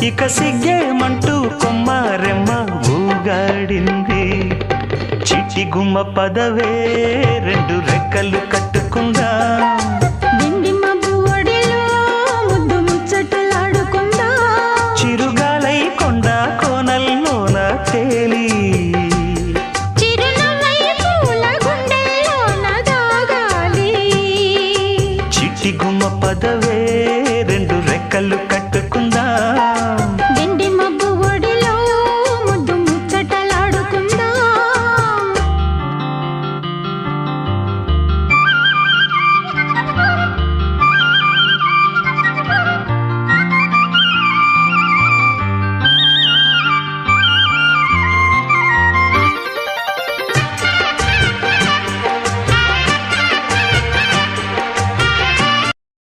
ఇక సిగ్గేమంటూ కొమ్మారెమ్మ ఊగాడింది. చిట్టి గుమ్మ పదవే రెండు రెక్కలు కట్టుకుందా, వెండి మబ్బు ఒడిలో ముద్దు ముచ్చటలాడుకుందా, చిరుగాలై కొండ కోనల్లోన తేలి చిరునవ్వై పూల గుండెల్లోన దాగాలి. చిట్టి గుమ్మ పదవే రెండు రెక్కలు